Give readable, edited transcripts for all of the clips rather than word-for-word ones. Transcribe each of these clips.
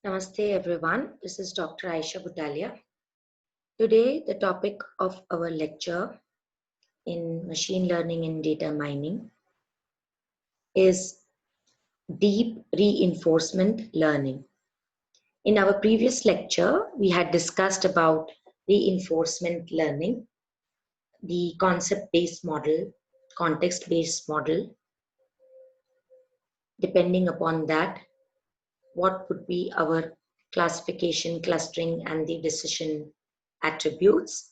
Namaste everyone, this is Dr. Ayesha Butalia. Today the topic of our lecture in machine learning and data mining is deep reinforcement learning. In our previous lecture, we had discussed about reinforcement learning, the concept-based model, context-based model. Depending upon that, what would be our classification, clustering, and the decision attributes.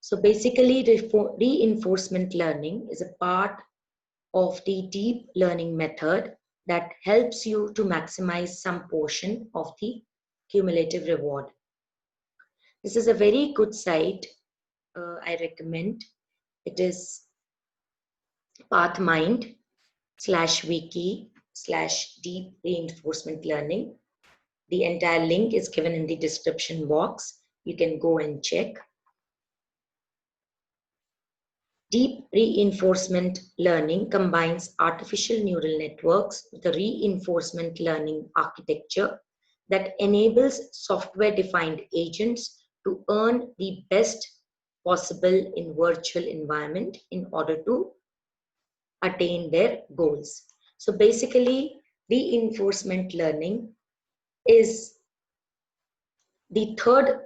So basically, reinforcement learning is a part of the deep learning method that helps you to maximize some portion of the cumulative reward. This is a very good site. I recommend. It is pathmind/wiki/deep reinforcement learning. The entire link is given in the description box. You can go and check. Deep reinforcement learning combines artificial neural networks with a reinforcement learning architecture that enables software-defined agents to earn the best possible in virtual environment in order to attain their goals. So basically, reinforcement learning is the third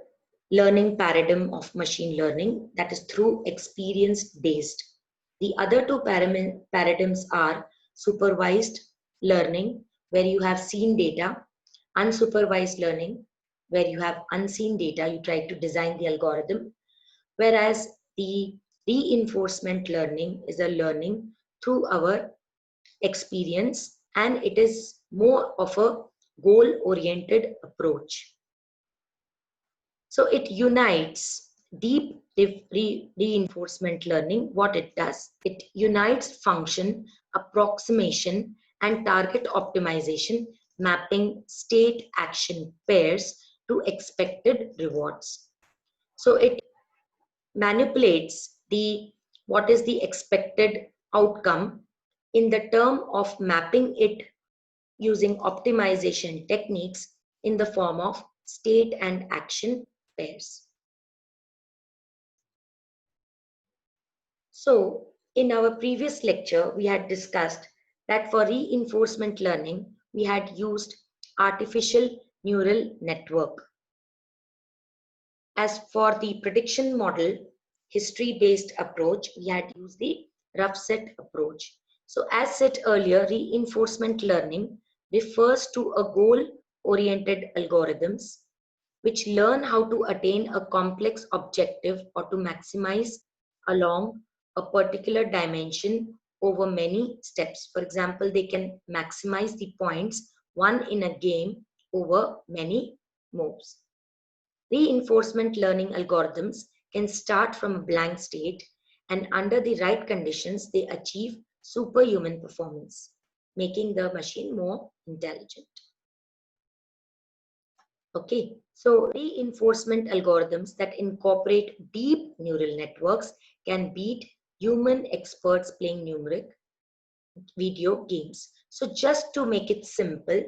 learning paradigm of machine learning, that is through experience based. The other two paradigms are supervised learning, where you have seen data, unsupervised learning, where you have unseen data, you try to design the algorithm, whereas the reinforcement learning is a learning through our experience, and it is more of a goal-oriented approach. So it unites deep reinforcement learning. What it does, it unites function, approximation, and target optimization, mapping state action pairs to expected rewards. So it manipulates what is the expected outcome in the term of mapping it using optimization techniques in the form of state and action pairs. So, in our previous lecture, we had discussed that for reinforcement learning, we had used artificial neural network. As for the prediction model, history-based approach, we had used the rough set approach. So, as said earlier, reinforcement learning refers to a goal-oriented algorithms which learn how to attain a complex objective or to maximize along a particular dimension over many steps. For example, they can maximize the points won in a game over many moves. Reinforcement learning algorithms can start from a blank state, and under the right conditions, they achieve superhuman performance, making the machine more intelligent. Okay, so reinforcement algorithms that incorporate deep neural networks can beat human experts playing numeric video games. So just to make it simple,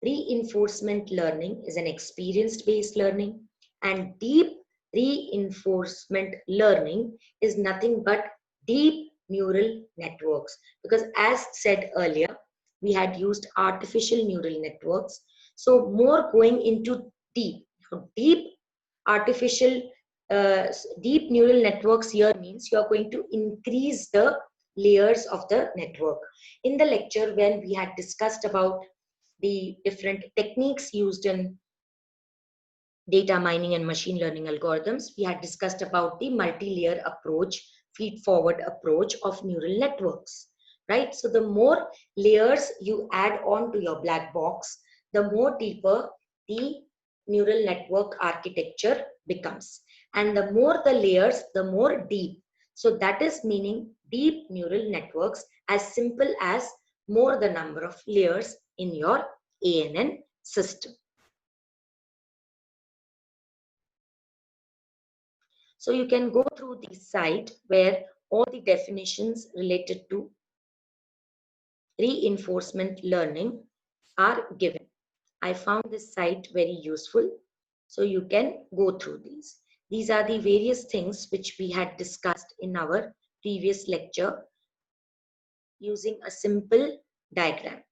reinforcement learning is an experience-based learning, and deep reinforcement learning is nothing but deep neural networks. Because as said earlier, we had used artificial neural networks. So more going into deep. Deep artificial, deep neural networks here means you are going to increase the layers of the network. In the lecture when we had discussed about the different techniques used in data mining and machine learning algorithms, we had discussed about the multi-layer approach, feed-forward approach of neural networks, right? So the more layers you add on to your black box, the more deeper the neural network architecture becomes. And the more the layers, the more deep. So that is meaning deep neural networks as simple as more the number of layers in your ANN system. So you can go through the site where all the definitions related to reinforcement learning are given. I found this site very useful. So you can go through these. These are the various things which we had discussed in our previous lecture using a simple diagram.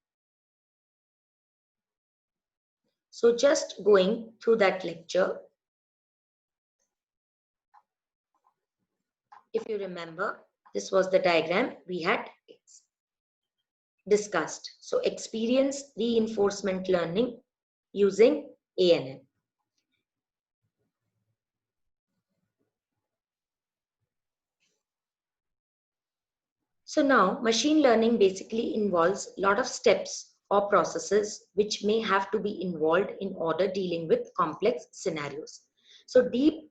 So just going through that lecture, if you remember, this was the diagram we had discussed. So experience reinforcement learning using ANN. So now machine learning basically involves a lot of steps or processes which may have to be involved in order dealing with complex scenarios. So deep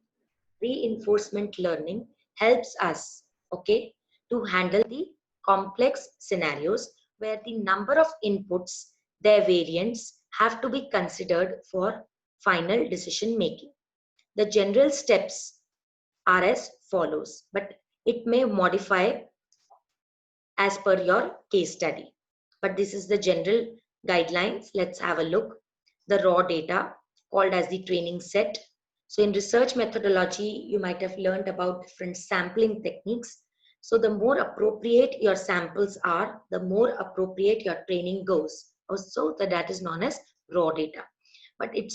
reinforcement learning helps us, okay, to handle the complex scenarios where the number of inputs, their variants have to be considered for final decision making. The general steps are as follows, but it may modify as per your case study. But this is the general guidelines. Let's have a look. The raw data called as the training set. So in research methodology, you might have learned about different sampling techniques. So the more appropriate your samples are, the more appropriate your training goes. Also, that is known as raw data. But it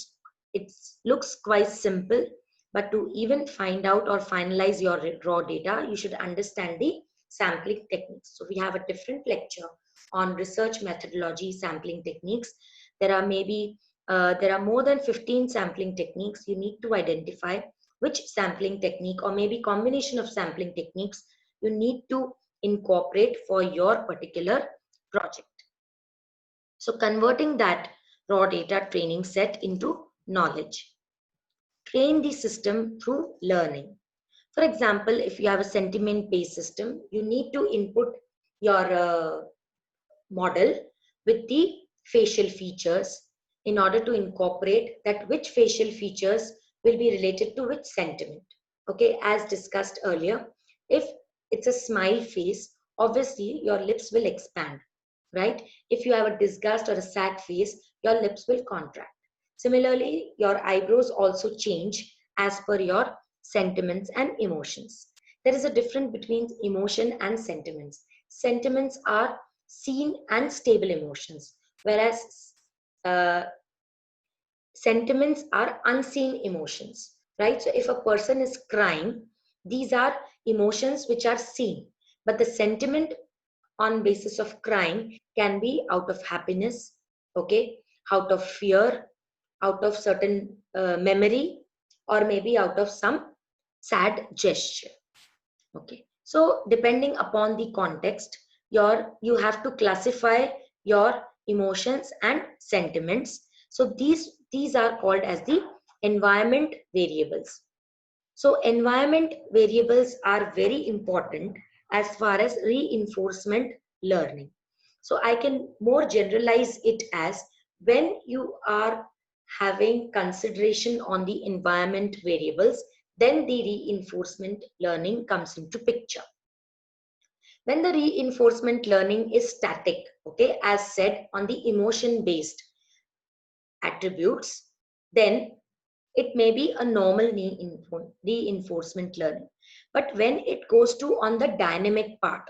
looks quite simple. But to even find out or finalize your raw data, you should understand the sampling techniques. So we have a different lecture on research methodology sampling techniques. There are more than 15 sampling techniques. You need to identify which sampling technique or maybe combination of sampling techniques you need to incorporate for your particular project. So converting that raw data training set into knowledge. Train the system through learning. For example, if you have a sentiment-based system, you need to input your model with the facial features in order to incorporate that which facial features will be related to which sentiment. Okay, as discussed earlier, if it's a smile face, obviously your lips will expand, right? If you have a disgust or a sad face, your lips will contract. Similarly, your eyebrows also change as per your sentiments and emotions. There is a difference between emotion and sentiments. Sentiments are seen and stable emotions, whereas uh, sentiments are unseen emotions, right? So if a person is crying, these are emotions which are seen, but the sentiment on basis of crying can be out of happiness, okay, out of fear, out of certain memory, or maybe out of some sad gesture. Okay, so depending upon the context, you have to classify your emotions and sentiments. So these are called as the environment variables. So environment variables are very important as far as reinforcement learning. So I can more generalize it as when you are having consideration on the environment variables, then the reinforcement learning comes into picture. When the reinforcement learning is static, okay, as said on the emotion based attributes, then it may be a normal reinforcement learning. But when it goes to on the dynamic part,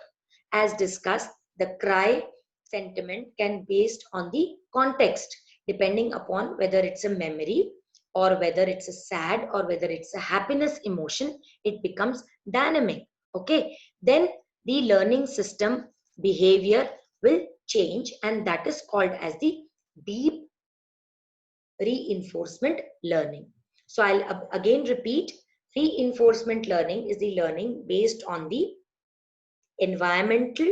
as discussed, the cry sentiment can based on the context, depending upon whether it's a memory or whether it's a sad or whether it's a happiness emotion, it becomes dynamic. Okay, then the learning system behavior will change, and that is called as the deep reinforcement learning. So I'll again repeat, reinforcement learning is the learning based on the environmental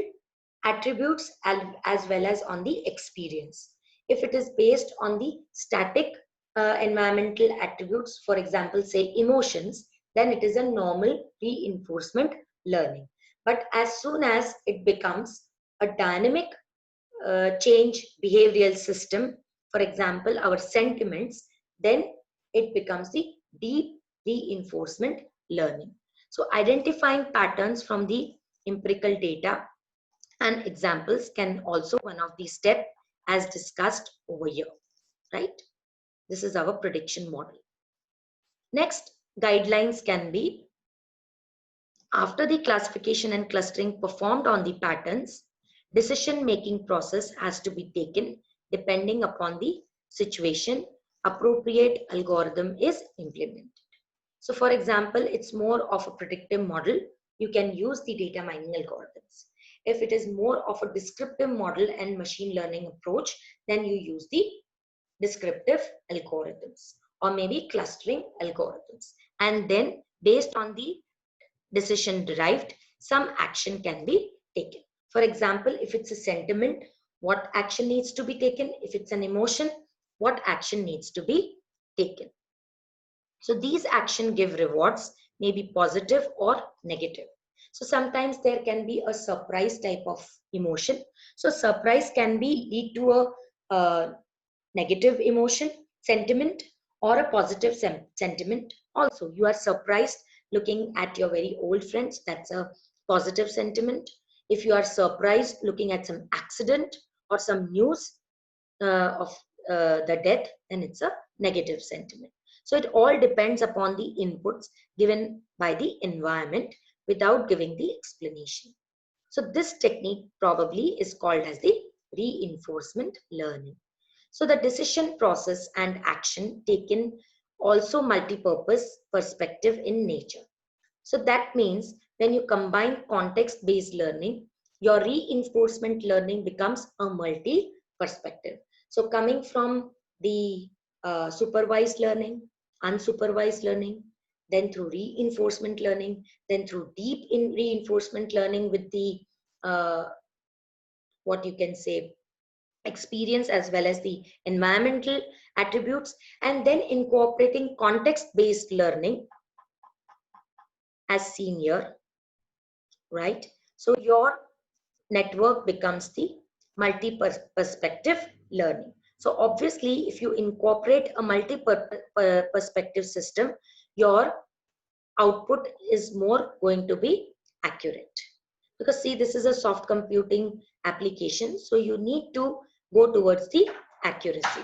attributes as well as on the experience. If it is based on the static environmental attributes, for example, say emotions, then it is a normal reinforcement learning. But as soon as it becomes a dynamic change behavioral system, for example, our sentiments, then it becomes the deep reinforcement learning. So identifying patterns from the empirical data and examples can also one of these steps as discussed over here. right? This is our prediction model. Next, guidelines can be, after the classification and clustering performed on the patterns, decision-making process has to be taken depending upon the situation. Appropriate algorithm is implemented. So for example, it's more of a predictive model. You can use the data mining algorithms. If it is more of a descriptive model and machine learning approach, then you use the descriptive algorithms or maybe clustering algorithms. And then based on the decision derived, some action can be taken. For example, if it's a sentiment, what action needs to be taken? If it's an emotion, what action needs to be taken? So these action give rewards, maybe positive or negative. So sometimes there can be a surprise type of emotion. So surprise can be lead to a negative emotion, sentiment, or a positive sentiment. Also, you are surprised looking at your very old friends, that's a positive sentiment. If you are surprised looking at some accident or some news of the death, then it's a negative sentiment. So it all depends upon the inputs given by the environment without giving the explanation. So this technique probably is called as the reinforcement learning. So the decision process and action taken also multi-purpose perspective in nature. So that means when you combine context-based learning, your reinforcement learning becomes a multi-perspective. So coming from the supervised learning, unsupervised learning, then through reinforcement learning, then through deep in reinforcement learning with the what you can say experience as well as the environmental attributes, and then incorporating context-based learning as seen here, right? So your network becomes the multi-perspective learning. So obviously, if you incorporate a multi-perspective system, your output is more going to be accurate. Because see, this is a soft computing application, so you need to go towards the accuracy.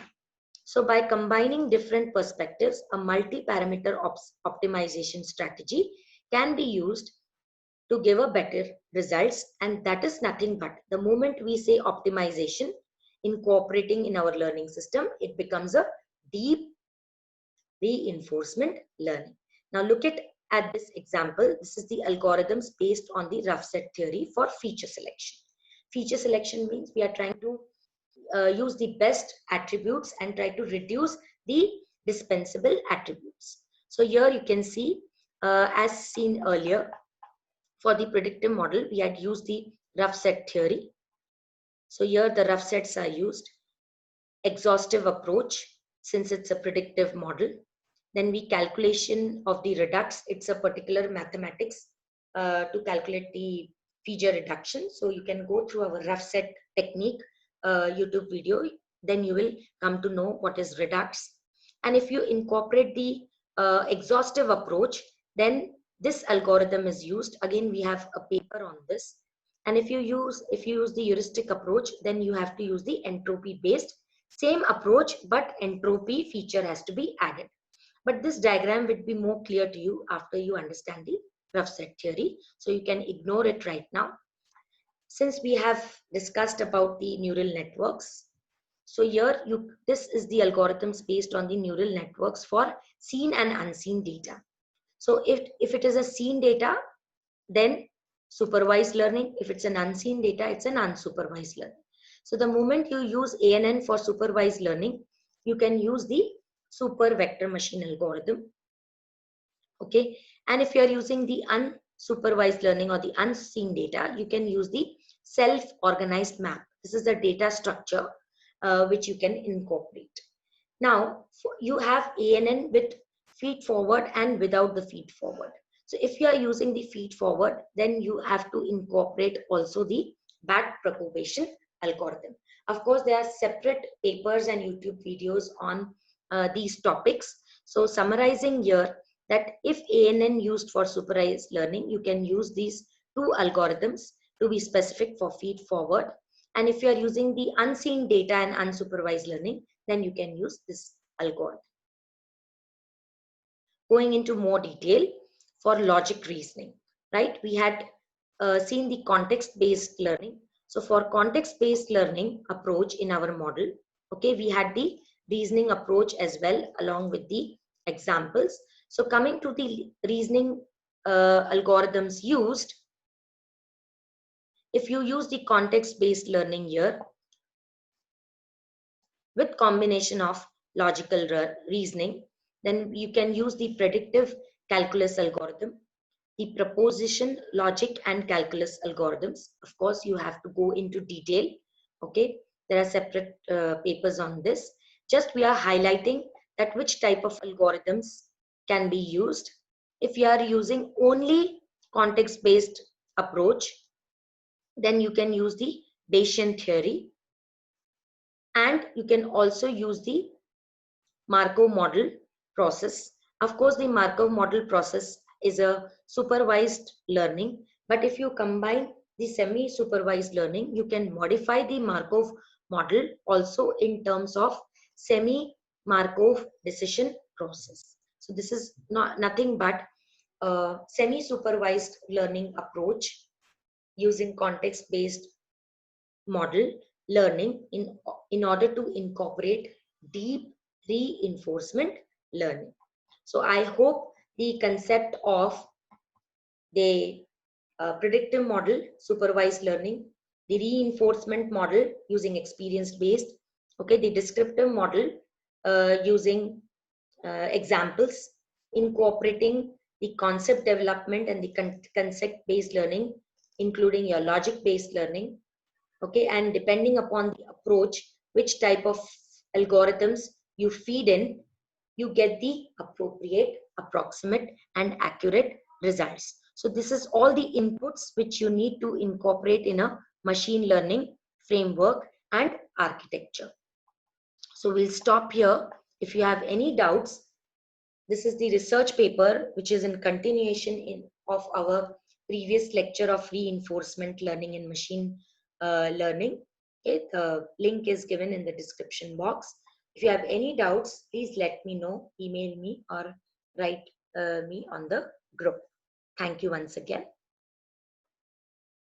So by combining different perspectives, a multi-parameter optimization strategy can be used to give a better results, and that is nothing but the moment we say optimization incorporating in our learning system, it becomes a deep reinforcement learning. Now look at this example. This is the algorithms based on the rough set theory for feature selection. Feature selection means we are trying to use the best attributes and try to reduce the dispensable attributes. So here you can see, as seen earlier, for the predictive model, we had used the rough set theory. So here the rough sets are used. Exhaustive approach, since it's a predictive model. Then we calculation of the redux. It's a particular mathematics to calculate the feature reduction. So you can go through our rough set technique YouTube video. Then you will come to know what is redux. And if you incorporate the exhaustive approach, then this algorithm is used. Again, we have a paper on this. And if you use the heuristic approach, then you have to use the entropy based. Same approach, but entropy feature has to be added. But this diagram will be more clear to you after you understand the rough set theory. So you can ignore it right now. Since we have discussed about the neural networks, so here this is the algorithms based on the neural networks for seen and unseen data. So if it is a seen data, then supervised learning. If it's an unseen data, it's an unsupervised learning. So the moment you use ANN for supervised learning, you can use the super vector machine algorithm. Okay. And if you're using the unsupervised learning or the unseen data, you can use the self-organized map. This is the data structure which you can incorporate. Now, you have ANN with feed forward and without the feed forward. So if you are using the feed forward, then you have to incorporate also the back propagation algorithm. Of course, there are separate papers and YouTube videos on these topics. So summarizing here, that if ANN used for supervised learning, you can use these two algorithms to be specific for feed forward. And if you are using the unseen data and unsupervised learning, then you can use this algorithm. Going into more detail for logic reasoning, right? We had seen the context-based learning. So for context-based learning approach in our model, okay, we had the reasoning approach as well along with the examples. So coming to the reasoning algorithms used, if you use the context-based learning here with combination of logical reasoning, then you can use the predictive calculus algorithm, the proposition logic and calculus algorithms. Of course, you have to go into detail. Okay, there are separate papers on this. Just we are highlighting that which type of algorithms can be used. If you are using only context-based approach, then you can use the Bayesian theory, and you can also use the Markov model process. Of course, the Markov model process is a supervised learning, but if you combine the semi-supervised learning, you can modify the Markov model also in terms of semi-Markov decision process. So this is nothing but a semi-supervised learning approach using context-based model learning in order to incorporate deep reinforcement learning. So I hope the concept of the predictive model, supervised learning, the reinforcement model using experience based, okay, the descriptive model using examples, incorporating the concept development and the concept based learning, including your logic based learning, okay, and depending upon the approach, which type of algorithms you feed in, you get the appropriate, approximate and accurate results. So this is all the inputs which you need to incorporate in a machine learning framework and architecture. So we'll stop here. If you have any doubts, this is the research paper which is in continuation of our previous lecture of reinforcement learning in machine learning. Okay, the link is given in the description box. If you have any doubts, please let me know, email me or write me on the group. Thank you once again.